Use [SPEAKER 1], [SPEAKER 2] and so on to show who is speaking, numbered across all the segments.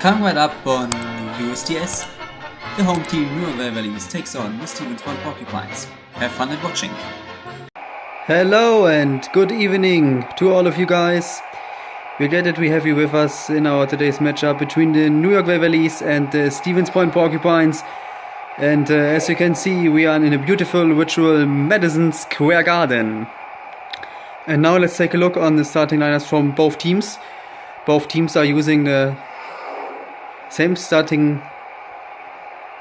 [SPEAKER 1] Coming right up on USDS, the home team York Waverlys takes on the Stevens Point Porcupines. Have fun at watching.
[SPEAKER 2] Hello and good evening to all of you guys. We're glad that we have you with us in our today's matchup between the York Waverlys and the Stevens Point Porcupines. And as you can see, we are in a beautiful virtual Madison Square Garden. And now let's take a look on the starting lineups from both teams. Both teams are using the same starting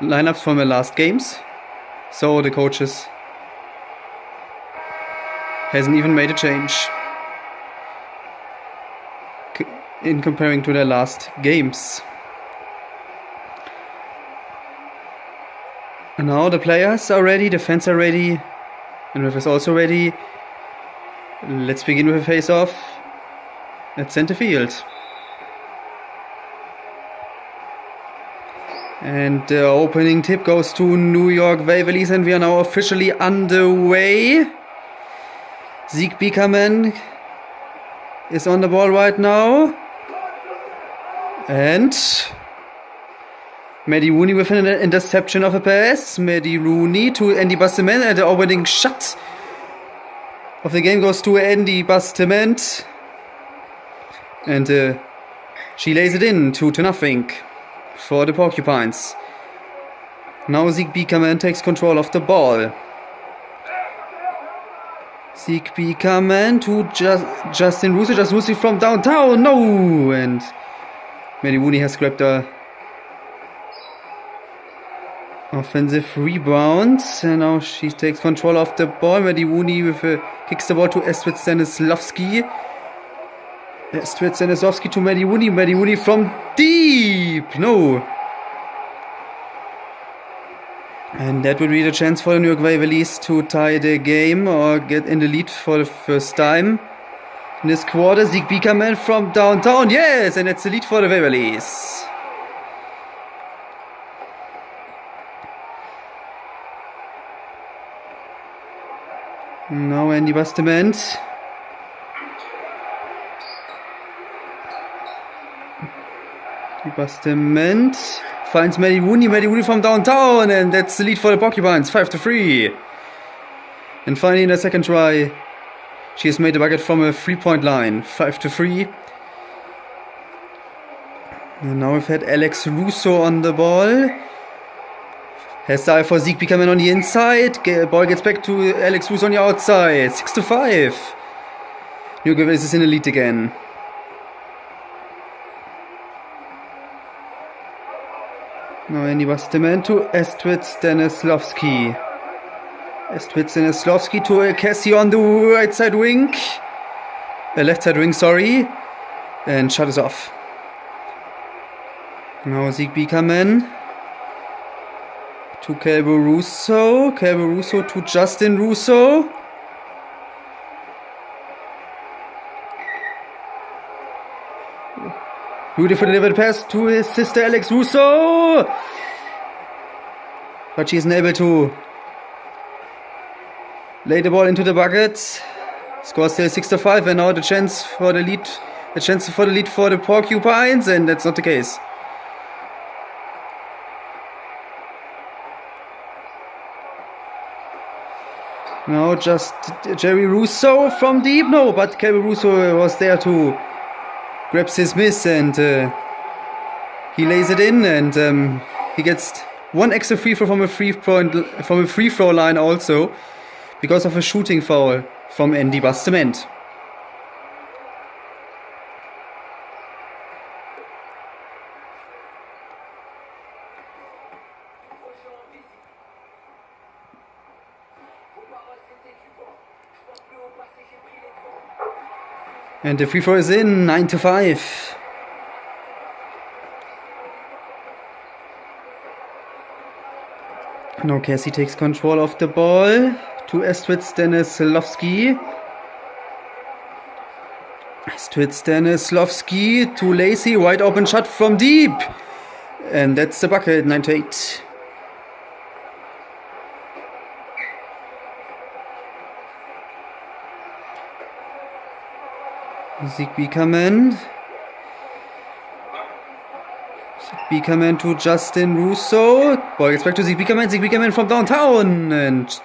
[SPEAKER 2] lineups from the last games. So the coaches hasn't even made a change in comparing to their last games. And now the players are ready, the fans are ready, and Rivers also ready. Let's begin with a face-off at center field. And the opening tip goes to York Waverlys, and we are now officially underway. Zeke Beakerman is on the ball right now. And Maddie Rooney with an interception of a pass. Maddie Rooney to Andy Bastiment, and the opening shot of the game goes to Andy Bastiment. And she lays it in 2-0 for the Porcupines. Now Zeke Beakerman takes control of the ball. Zeke Beakerman to Justin Russo. Justin Russo from downtown. No! And Maddie Rooney has grabbed a offensive rebound. And now she takes control of the ball. Maddie Rooney kicks the ball to Estrid Stanislavski. Estrid Stanislavski to Maddie Rooney. Maddie Rooney from deep. No. And that would be the chance for the York Waverlys to tie the game or get in the lead for the first time in this quarter. Zeke Beakerman from downtown. Yes, and it's the lead for the Waverlys. Now Andy Bastiment. Bastiment finds Maddie Rooney. Maddie Rooney from downtown, and that's the lead for the Porcupines, 5-3. And finally, in the second try, she has made a bucket from a 3-point line, 5-3. And now we've had Alex Russo on the ball. Has dive for Zeke Beakerman on the inside. Ball gets back to Alex Russo on the outside, 6-5. York Waverlys is in the lead again. Now Andy Bastiment to Estrid Stanislavski. Estrid Stanislavski to Cassie on the right side wing. Left side wing, sorry. And shot is off. Now Zeke Beakerman to Calvo Russo. Calvo Russo to Justin Russo. Beautiful delivered pass to his sister Alex Russo. But she isn't able to lay the ball into the bucket. Score still 6-5, and now the chance for the lead. The chance for the lead for the Porcupines, and that's not the case. Now just Jerry Russo from deep. No, but Kevin Russo was there to grabs his miss, and he lays it in, and he gets one extra free throw from a free throw line also because of a shooting foul from Andy Bastiment. And the free throw is in, 9-5. Now Cassie takes control of the ball to Estrid Stanislavski. Estrid Stanislavski to Lacey, wide open shot from deep. And that's the bucket, 9-8. Zeke Beakerman Beakerman to Justin Russo. Ball gets back to Zeke Beakerman from downtown. And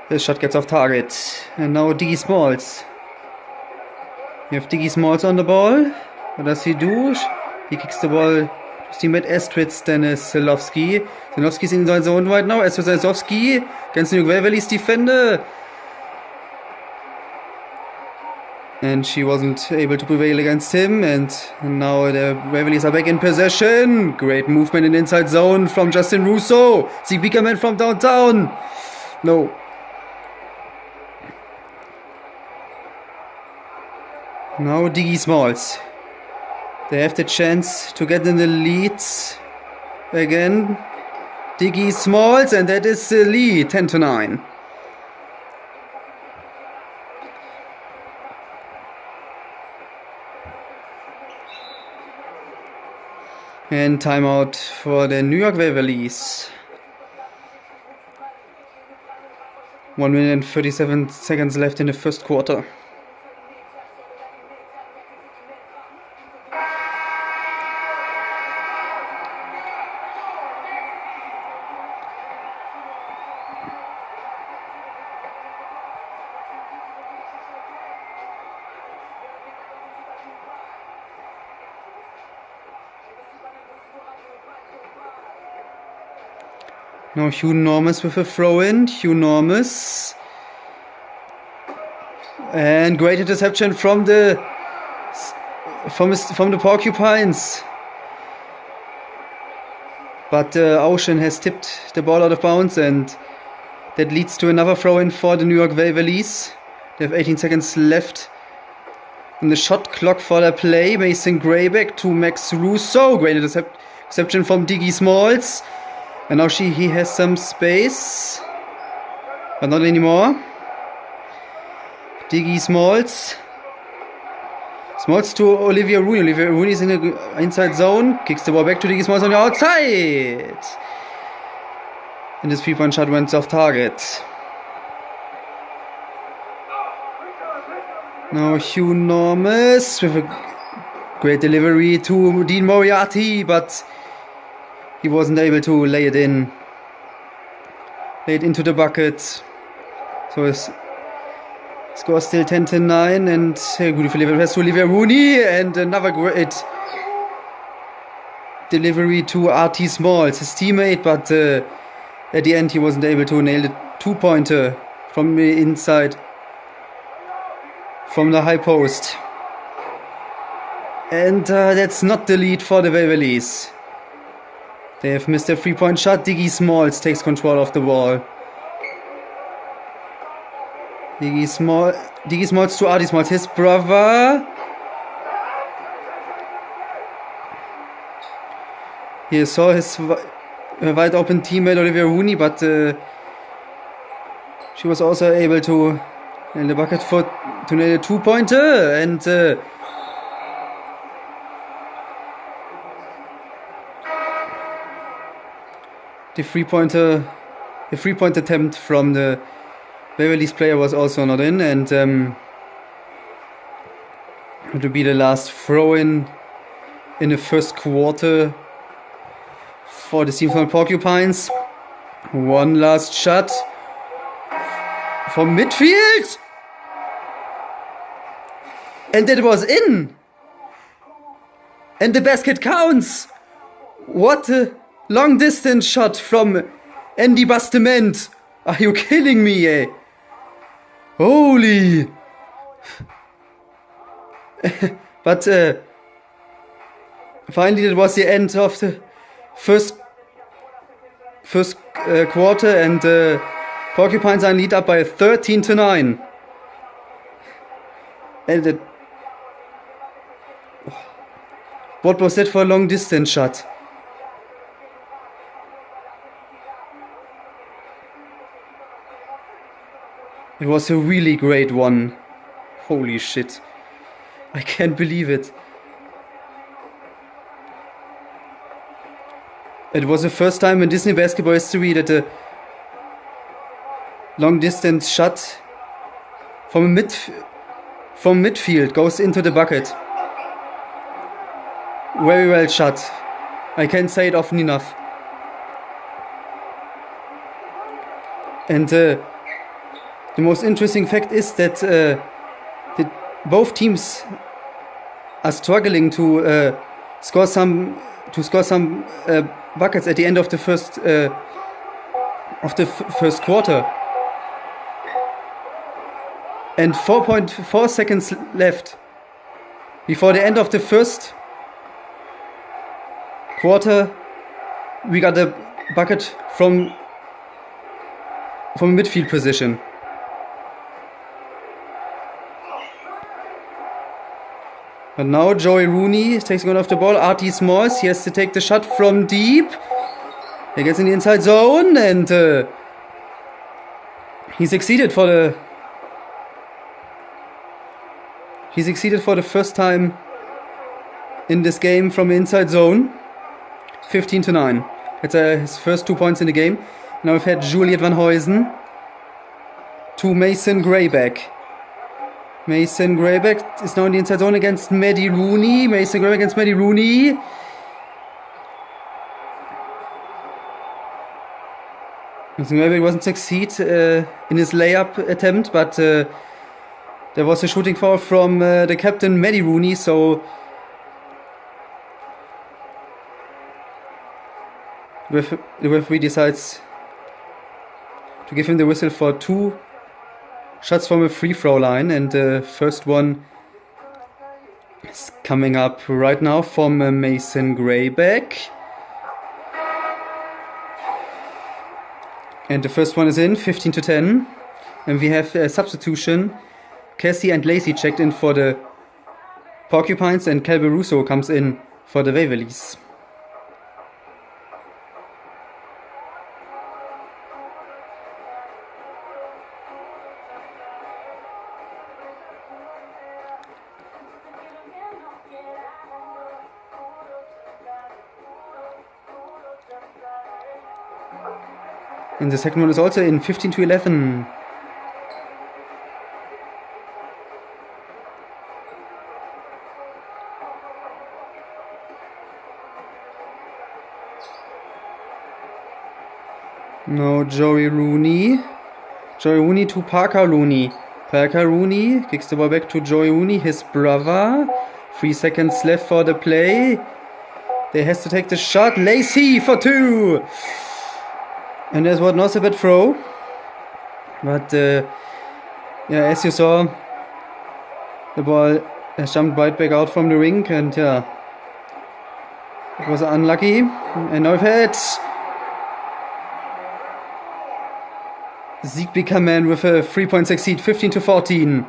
[SPEAKER 2] the shot gets off target. And now Diggy Smalls. You have Diggy Smalls on the ball. What does he do? He kicks the ball to his teammate Estwitz, Dennis Silowski. Silowski's in the zone right now. Estwitz Silowski against the York Waverlys defender. And she wasn't able to prevail against him. And now the Waverlys are back in possession. Great movement in inside zone from Justin Russo. Zeke Beakerman from downtown. No. Now Diggy Smalls. They have the chance to get in the lead again. Diggy Smalls, and that is the lead, 10-9. And timeout for the New York Waverlys. 1 minute and 37 seconds left in the first quarter. Now Hugh Normus with a throw-in. Hugh Normus. And great interception from the Porcupines. But Ocean has tipped the ball out of bounds, and that leads to another throw-in for the New York Waverlys. They have 18 seconds left in the shot clock for their play. Mason Grayback to Max Russo. Great interception from Diggy Smalls. And now he has some space, but not anymore. Diggy Smalls. Smalls to Olivia Rooney. Olivia Rooney is in the inside zone. Kicks the ball back to Diggy Smalls on the outside. And this 3-point shot went off target. Now Hugh Normus with a great delivery to Dean Moriarty, but he wasn't able to lay it into the bucket. So his score is still 10-9, and beautiful pass to Olivia Rooney, and another great delivery to R.T. Smalls, his teammate, but at the end he wasn't able to nail the 2-pointer from the inside, from the high post. And that's not the lead for the Waverlys. They have missed a 3-point shot. Diggy Smalls takes control of the ball. Diggy Smalls to R.T. Smalls, his brother. He saw his wide open teammate Olivia Rooney, but she was also able to nail the bucket to nail a 2-pointer, and the three-point attempt from the Waverlys player was also not in, and it will be the last throw-in in the first quarter for the Stevens Point Porcupines. One last shot from midfield, and it was in, and the basket counts. What a long distance shot from Andy Bastement. Are you kidding me, eh? Holy. But finally it was the end of the first quarter, and Porcupines are in lead up by 13-9. And what was that for a long distance shot? It was a really great one. Holy shit. I can't believe it. It was the first time in Disney basketball history that a long distance shot from midfield goes into the bucket. very well shot. I can't say it often enough. And the most interesting fact is that both teams are struggling to score some buckets at the end of the first quarter. And 4.4 seconds left before the end of the first quarter. We got a bucket from midfield position. But now Joey Rooney takes one off the ball. Artie Smalls, he has to take the shot from deep. He gets in the inside zone, and he succeeded for the first time in this game from the inside zone. 15-9. It's his first 2 points in the game. Now we've had Juliet Van Huysen to Mason Grayback. Mason Grayback is now in the inside zone against Maddie Rooney. Mason Grayback against Maddie Rooney. Mason Grayback wasn't succeed in his layup attempt, but there was a shooting foul from the captain Maddie Rooney, so the referee decides to give him the whistle for 2 shots from a free throw line, and the first one is coming up right now from Mason Grayback. And the first one is in, 15-10. And we have a substitution. Cassie and Lacey checked in for the Porcupines, and Calby Russo comes in for the Waverlys. And the second one is also in, 15-11. Now Joey Rooney. Joey Rooney to Parker Rooney. Parker Rooney kicks the ball back to Joey Rooney, his brother. 3 seconds left for the play. They has to take the shot. Lacey for 2. And there's what not a bad throw. But yeah, as you saw, the ball jumped right back out from the ring, and yeah, it was unlucky. And now we've had Zeke Bickerman with a 3-point succeed, 15-14.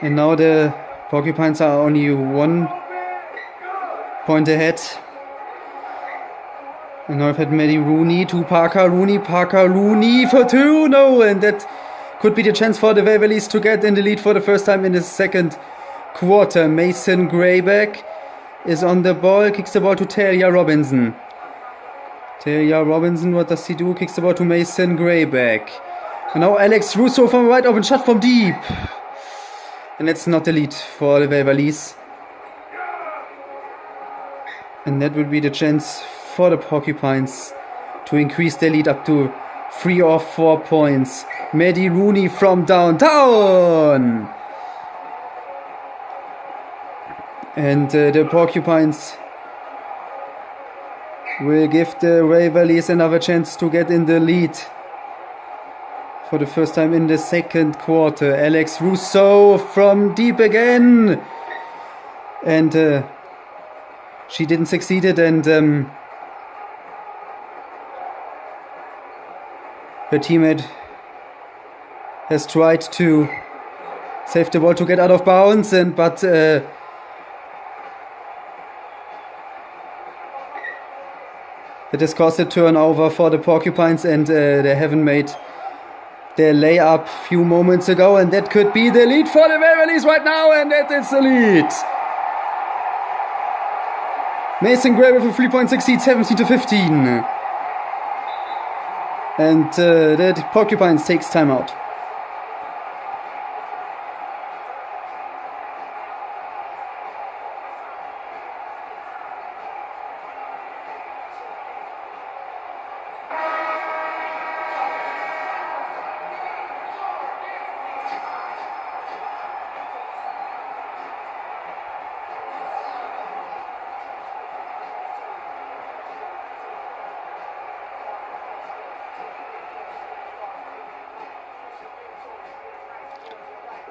[SPEAKER 2] And now the Porcupines are only 1 point ahead. And now I've had Maddie Rooney to Parker Rooney. Parker Rooney for 2. No, and that could be the chance for the Waverlys to get in the lead for the first time in the second quarter. Mason Grayback is on the ball, kicks the ball to Talia Robinson. Talia Robinson, what does he do? Kicks the ball to Mason Grayback. And now Alex Russo from right open shot from deep. And that's not the lead for the Waverlys. And that would be the chance for the Porcupines to increase their lead up to 3 or 4 points. Maddie Rooney from downtown. And the Porcupines will give the Waverlys another chance to get in the lead for the first time in the second quarter. Alex Russo from deep again. And she didn't succeed it, and her teammate has tried to save the ball to get out of bounds, but that has caused a turnover for the Porcupines, and they haven't made their layup a few moments ago, and that could be the lead for the Waverlys right now, and that is the lead. Mason Gray with a 3-point succeed, 17-15. And the Porcupines takes timeout.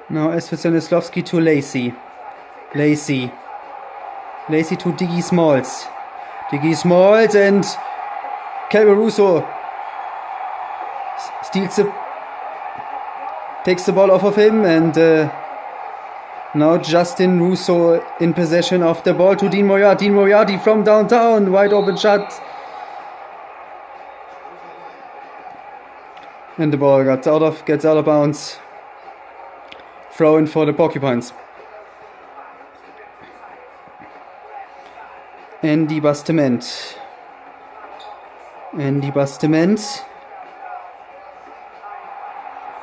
[SPEAKER 2] Now as for Stanislavski to Lacey. Lacey to Diggy Smalls. Diggy Smalls and Calvin Russo takes the ball off of him, and now Justin Russo in possession of the ball to Dean Moriarty. Dean Moriarty from downtown, wide open shot. And the ball gets out of bounds. Throw in for the Porcupines. Andy Bastiment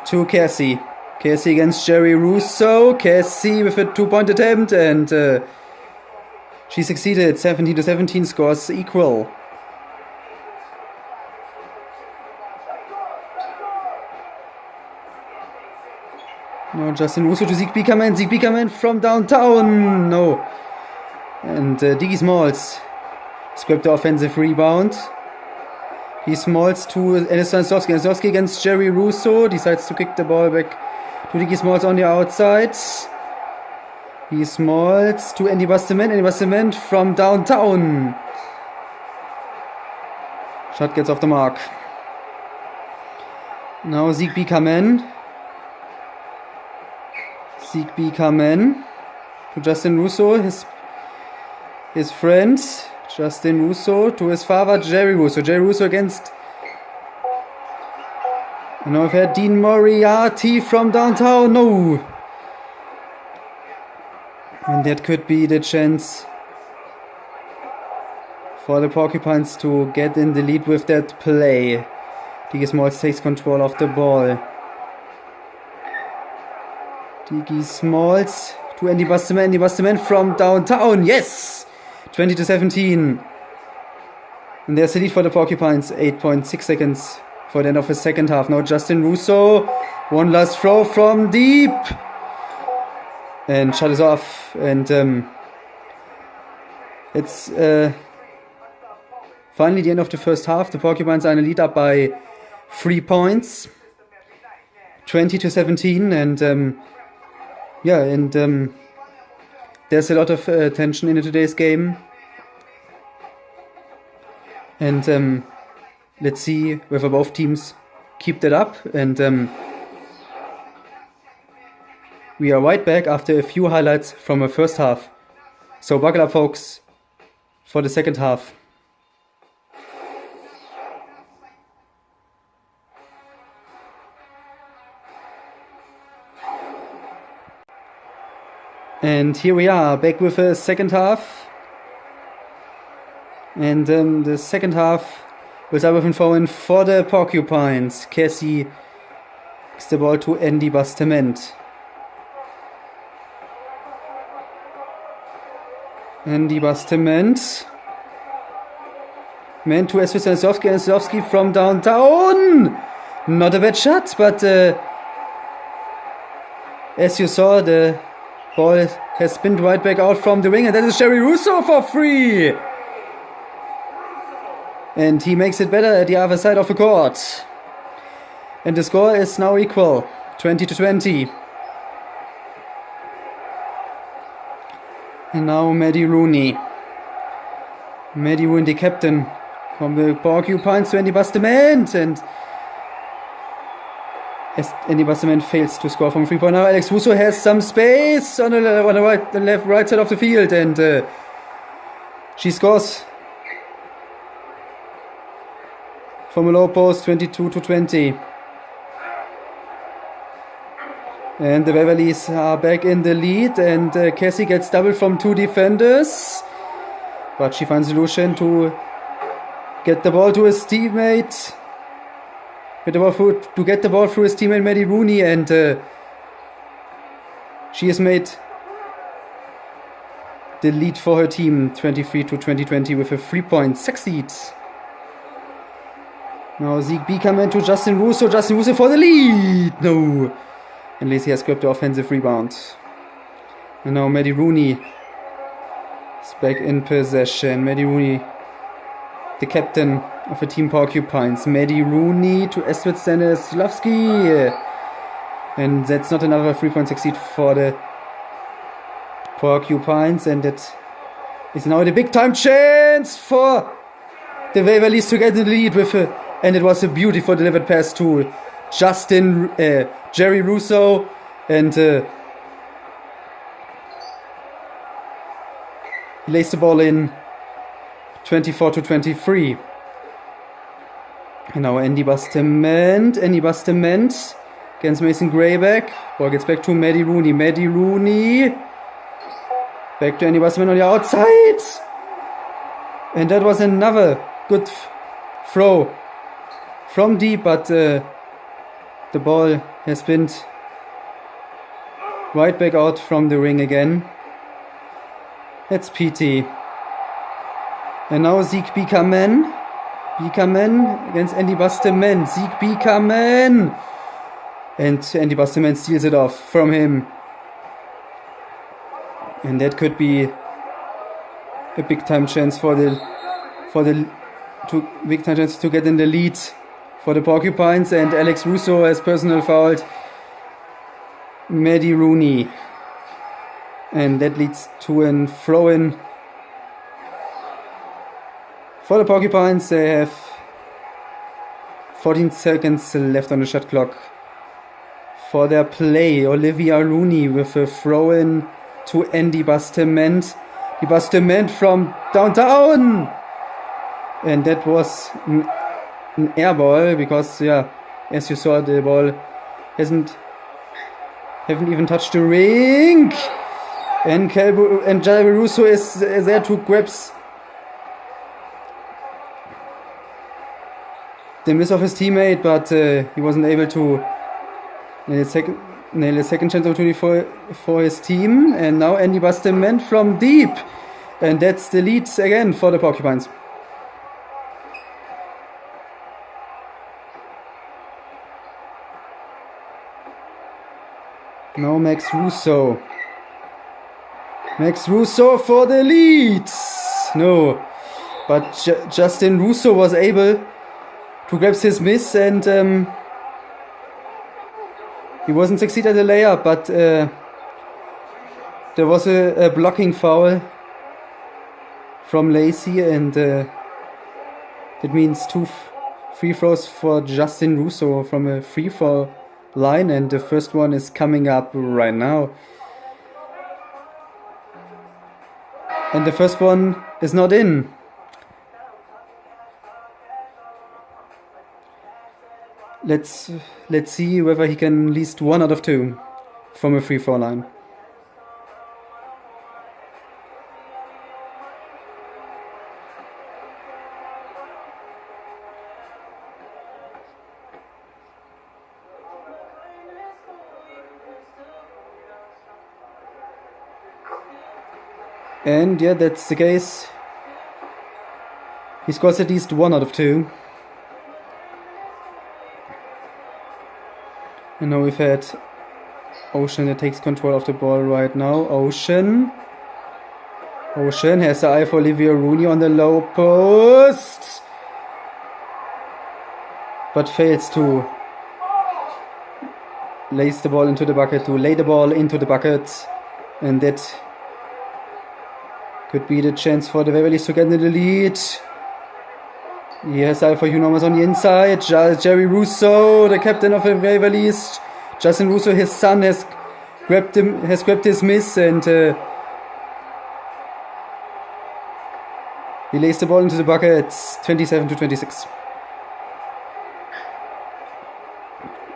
[SPEAKER 2] to Cassie. Cassie against Jerry Russo. Cassie with a 2-point attempt, and she succeeded. 17-17 scores equal. Now Justin Russo to Zeke Beakerman. Zeke Beakerman from downtown. No. And Diggy Smalls scraped the offensive rebound. He Smalls to Stanislavski. Stanislavski against Jerry Russo. Decides to kick the ball back to Diggy Smalls on the outside. He Smalls to Andy Bastiment. Andy Bastiment from downtown. Shot gets off the mark. Now Zeke Beakerman. Zeke Beakerman to Justin Russo, his friend. Justin Russo to his father, Jerry Russo. Jerry Russo against... And now we've had Dean Moriarty from downtown. No! And that could be the chance for the Porcupines to get in the lead with that play. Diggy Smalls takes control of the ball. Diggy Smalls to Andy Bastiment. Andy Bastiment from downtown. Yes! 20-17. And there's a lead for the Porcupines. 8.6 seconds for the end of the second half. Now Justin Russo. One last throw from deep. And shot is off. And it's finally the end of the first half. The Porcupines are in a lead up by 3 points. 20-17. And there's a lot of tension in today's game. And let's see whether both teams keep that up. And we are right back after a few highlights from the first half. So buckle up, folks, for the second half. And here we are, back with the second half. And the second half will start with a throw-in for the Porcupines. Cassie gives the ball to Andy Bastiment. Andy Bastiment. Man to Stanislavski. And Stanislavski from downtown. Not a bad shot, but as you saw, the ball has spinned right back out from the wing, and that is Jerry Russo for 3. And he makes it better at the other side of the court. And the score is now equal, 20-20. And now Maddie Rooney. Maddie Rooney, the captain from the Porcupines, to Andy Bastiment. And Andy Bastiment fails to score from 3-point. Now Alex Russo has some space on the right side of the field, and she scores from a low post, 22-20. And the Waverlys are back in the lead, and Cassie gets doubled from 2 defenders, but she finds a solution to get the ball to his teammate. To get the ball through his teammate Maddie Rooney, and she has made the lead for her team 23-20 with a 3-point succeed. Now Zeke Beakerman to Justin Russo. Justin Russo for the lead. No. And Lacey has grabbed the offensive rebound. And now Maddie Rooney is back in possession. Maddie Rooney, the captain of the team Porcupines. Maddie Rooney to Estrid Stanislavski. And that's not another 3-point succeed for the Porcupines. And that is now the big time chance for the Waverlys to get the lead with and it was a beautiful delivered pass to Jerry Russo, and he lays the ball in 24-23. And now Andy Bastament against Mason Grayback. Ball gets back to Maddie Rooney. Back to Andy Bastament on the outside. And that was another good throw from deep, but the ball has been right back out from the ring again. That's PT. And now Zeke Beekaman against Andy Bastament. Zeke Beekaman. And Andy Bastament steals it off from him. And that could be a big time chance to get in the lead for the Porcupines. And Alex Russo has personal fouled Maddie Rooney. And that leads to a throw-in for the Porcupines. They have 14 seconds left on the shot clock for their play. Olivia Rooney with a throw-in to Andy Bastament. The Bastament from downtown! And that was an air ball because, yeah, as you saw, the ball haven't even touched the ring. And Jerry Russo is there to grab the miss of his teammate, but he wasn't able to nail a second chance opportunity for his team. And now Andy Bastament from deep. And that's the lead again for the Porcupines. Now Max Russo for the lead. No, but Justin Russo was able to grab his miss, and he wasn't succeed at the layup, but there was a blocking foul from Lacey, and that means 2 free throws for Justin Russo from a free throw line, and the first one is coming up right now. And the first one is not in. Let's see whether he can at least 1 out of 2 from a free throw line. And yeah, that's the case. He scores at least 1 out of 2. And now we've had Ocean that takes control of the ball right now. Ocean has the eye for Olivia Rooney on the low post, but fails to lay the ball into the bucket, and that could be the chance for the Waverlys to get into the lead. He has eye for Hugh Normas on the inside. Jerry Russo, the captain of the Waverlys. Justin Russo, his son, has grabbed his miss, and he lays the ball into the bucket. 27-26.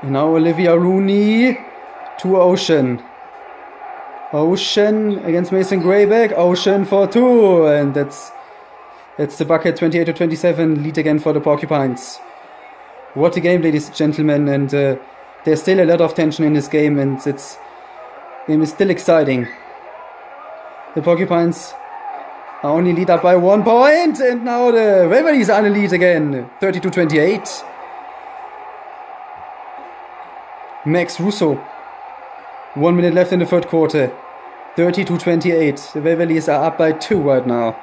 [SPEAKER 2] And now Olivia Rooney to Ocean. Ocean against Mason Grayback. Ocean for 2, and that's the bucket. 28-27, lead again for the Porcupines. What a game, ladies and gentlemen, and there's still a lot of tension in this game, and this game is still exciting. The Porcupines are only lead up by 1 point, and now the Waverlys are in the lead again. 30-28. Max Russo. 1 minute left in the third quarter. 30-28. The Waverlys are up by 2 right now.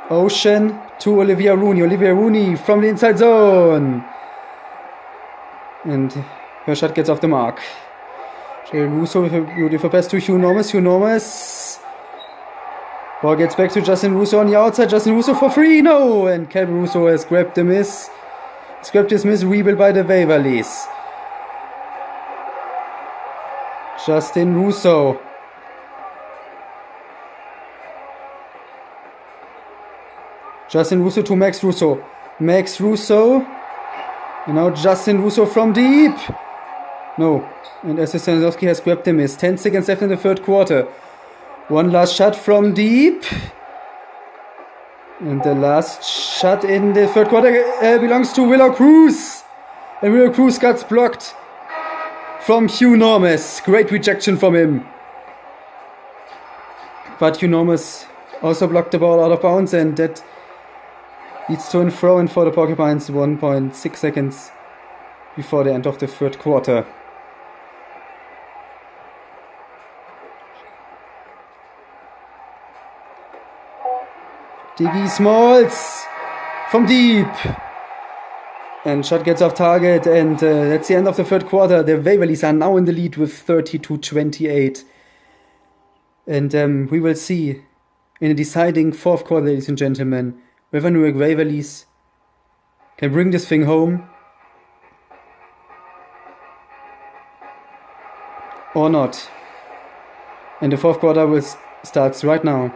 [SPEAKER 2] Ocean to Olivia Rooney. Olivia Rooney from the inside zone. And Her shot gets off the mark. Jalen Russo with a beautiful pass to Hugh Normus. Hugh Normus. Ball gets back to Justin Russo on the outside. Justin Russo for free. No! And Calvin Russo has grabbed the miss. Grabbed his miss. Rebuild by the Waverlys. Justin Russo. Justin Russo to Max Russo. Max Russo. And now Justin Russo from deep. No. And Stanowski has grabbed the miss. 10 seconds left in the third quarter. One last shot from deep. And the last shot in the third quarter belongs to Willow Cruz. And Willow Cruz gets blocked from Hugh Normus. Great rejection from him. But Hugh Normus also blocked the ball out of bounds, and that leads to a throw-in for the Porcupines 1.6 seconds before the end of the third quarter. Diggy Smalls from deep. And shot gets off target, and that's the end of the third quarter. The Waverlys are now in the lead with 30-28. And we will see in a deciding fourth quarter, ladies and gentlemen, whether New York Waverlys can bring this thing home or not. And the fourth quarter starts right now.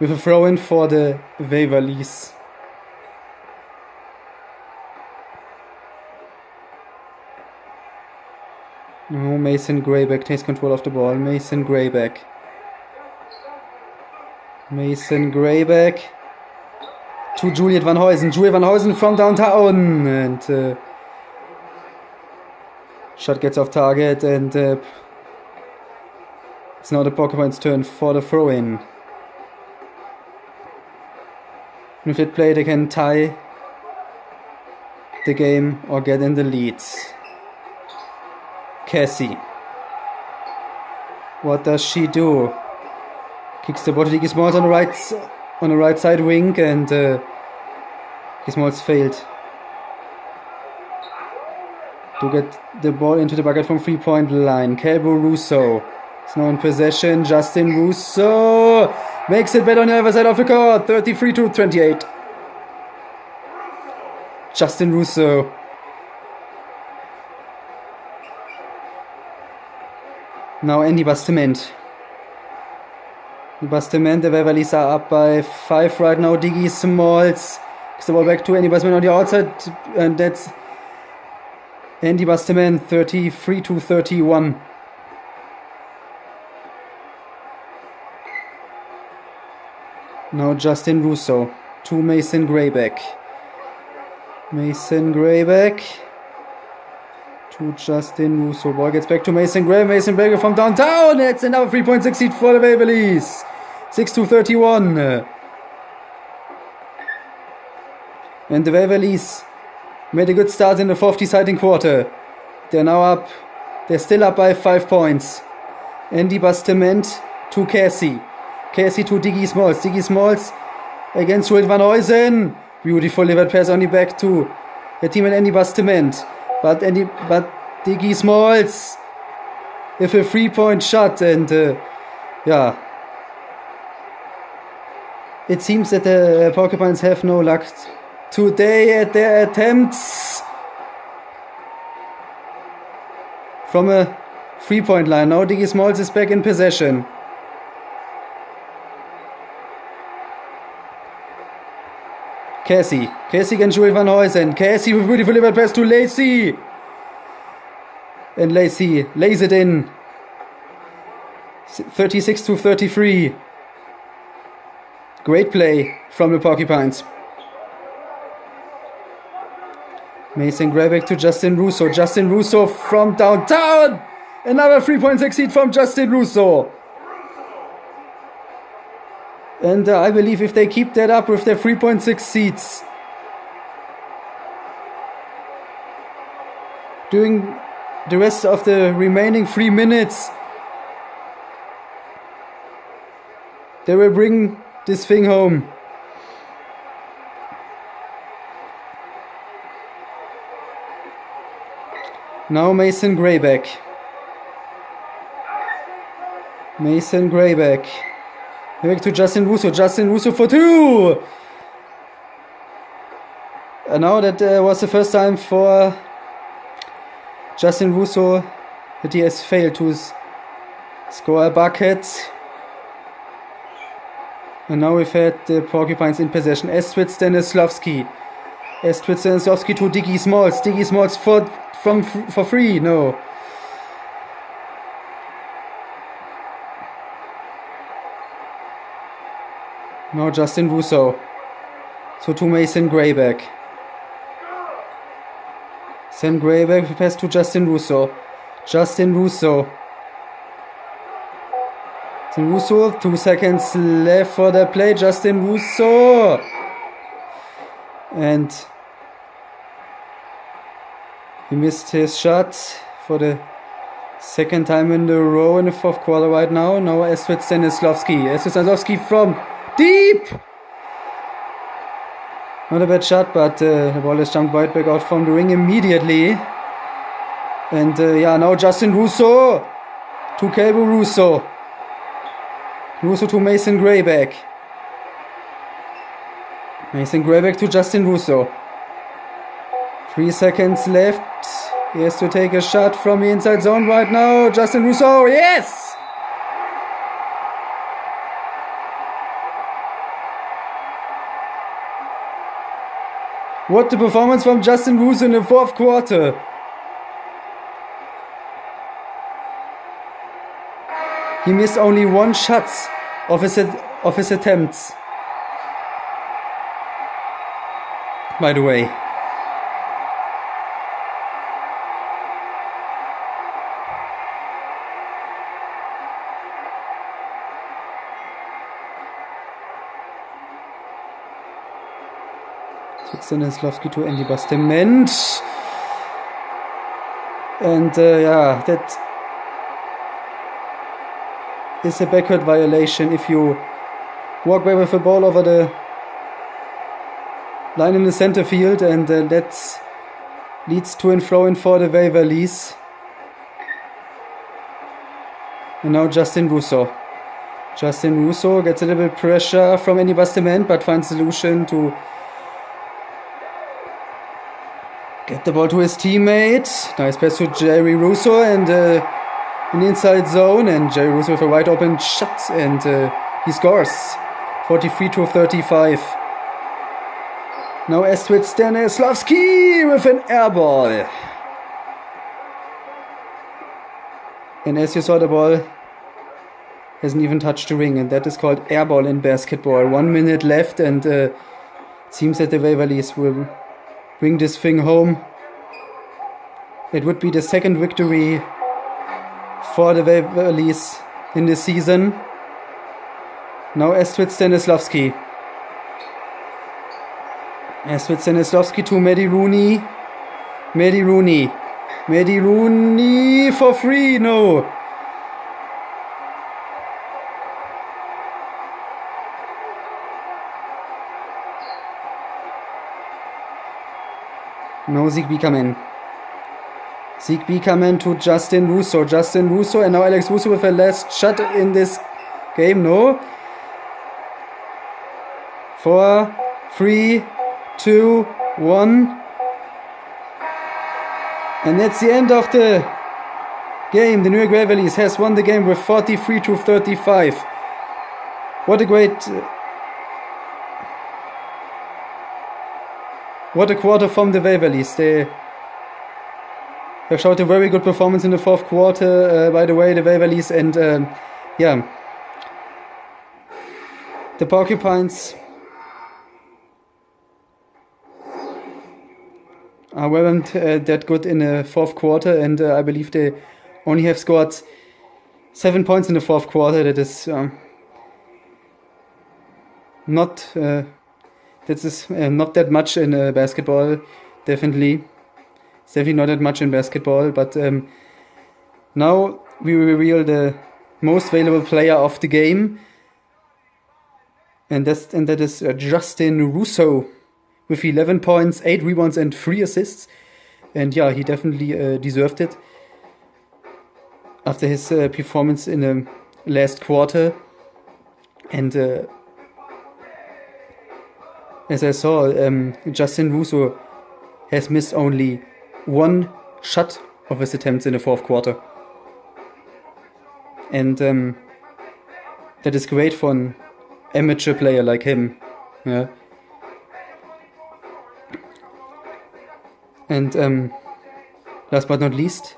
[SPEAKER 2] With a throw-in for the Waverlys. No, Mason Grayback takes control of the ball. Mason Grayback. Mason Grayback to Juliet Van Huysen. Juliet Van Huysen from downtown. And shot gets off target. And it's now the Porcupines' turn for the throw-in. With that play, they can tie the game or get in the lead. Cassie. What does she do? Kicks the ball to Diggy Smalls on the right side wing, and Diggy Smalls failed to get the ball into the bucket from 3-point line. Calvo Russo is now in possession. Justin Russo makes it better on the other side of the court. 33-28. Justin Russo. Now Andy Bastiment. Bastiment, the Waverlys are up by 5 right now. Diggy Smalls gives the ball back to Andy Bastiment on the outside. And that's Andy Bastiment, 33-31. Now Justin Russo to Mason Grayback. Mason Grayback to Justin Russo. Ball gets back to Mason Grayback. Mason Grayback from downtown. It's another 3.6 lead for the Waverlys. 6-31. And the Waverlys made a good start in the fourth deciding quarter. They're now up. They're still up by 5 points. Andy Bastiment to Cassie. Cassie to Diggy Smalls. Diggy Smalls against Juliet Van Huysen. Beautiful delivered pass only back to the team at Andy Bastiment. But Diggy Smalls with a 3-point shot, and yeah. It seems that the Porcupines have no luck today at their attempts from a 3-point line. Now Diggy Smalls is back in possession. Cassie against Juliet Van Huysen. Cassie with beautiful delivered pass to Lacey. And Lacey lays it in. 36-33. Great play from the Porcupines. Mason Grayback to Justin Russo. Justin Russo from downtown. Another 3.6 lead from Justin Russo. And I believe if they keep that up with their 3.6 seeds during the rest of the remaining 3 minutes, they will bring this thing home. Now Mason Grayback. Mason Grayback. Back to Justin Russo. Justin Russo for 2. Now that was the first time for Justin Russo that he has failed to score a bucket. And now we've had the Porcupines in possession. Estrid Stanislavski. Estrid Stanislavski to Diggy Smalls. Diggy Smalls for free. No. Now Justin Russo. So to Mason Grayback. Sam Grayback pass to Justin Russo. Justin Russo. Justin Russo, 2 seconds left for the play. Justin Russo. And he missed his shot for the second time in a row in the fourth quarter right now. Now Estrid Stanislavski. Estrid Stanislavski from deep. Not a bad shot, but the ball is jumped right back out from the ring immediately. And yeah, now Justin Russo to Calvo Russo. Russo to Mason Grayback. Mason Grayback to Justin Russo. 3 seconds left. He has to take a shot from the inside zone right now. Justin Russo, yes! What the performance from Justin Russo in the fourth quarter. He missed only 1 shot of his attempts. By the way. Stanislavski to Andy Bastament. And yeah, that is a backward violation if you walk away with the ball over the line in the center field, and that leads to a throw-in for the Waverlys. And now Justin Russo. Justin Russo gets a little bit of pressure from Andy Bastament, but finds a solution to get the ball to his teammate. Nice pass to Jerry Russo and in the inside zone, and Jerry Russo with a wide open shot, and he scores 43-35. Now Estrid Stanislavski with an air ball. And as you saw, the ball hasn't even touched the ring, and that is called air ball in basketball. 1 minute left, and it seems that the Waverlys will bring this thing home. It would be the second victory for the Waverlys in this season. Now Estrid Stanislavski. Estrid Stanislavski to Maddie Rooney. Maddie Rooney. Maddie Rooney for free. No. No, Zeke Bikamen. Zeke Bikamen to Justin Russo. Justin Russo, and now Alex Russo with a last shot in this game. No. 4, 3, 2, 1. And that's the end of the game. The New York Waverlys has won the game with 43-35. What a great... what a quarter from the Waverlys. They have showed a very good performance in the fourth quarter, by the way, the Waverlys. And yeah, the Porcupines weren't that good in the fourth quarter, and I believe they only have scored 7 points in the fourth quarter. That is not not that much in basketball. Definitely, it's definitely not that much in basketball. But now we reveal the most valuable player of the game, and that is Justin Russo with 11 points, 8 rebounds, and 3 assists. and yeah, he definitely deserved it after his performance in the last quarter. And as I saw, Justin Russo has missed only one shot of his attempts in the fourth quarter. And that is great for an amateur player like him. Yeah. And last but not least,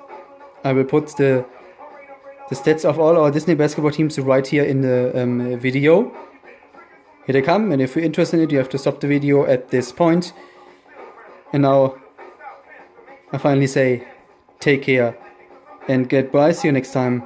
[SPEAKER 2] I will put the stats of all our Disney basketball teams right here in the video. Here they come, and if you're interested in it, you have to stop the video at this point. And now I finally say, take care and goodbye, see you next time.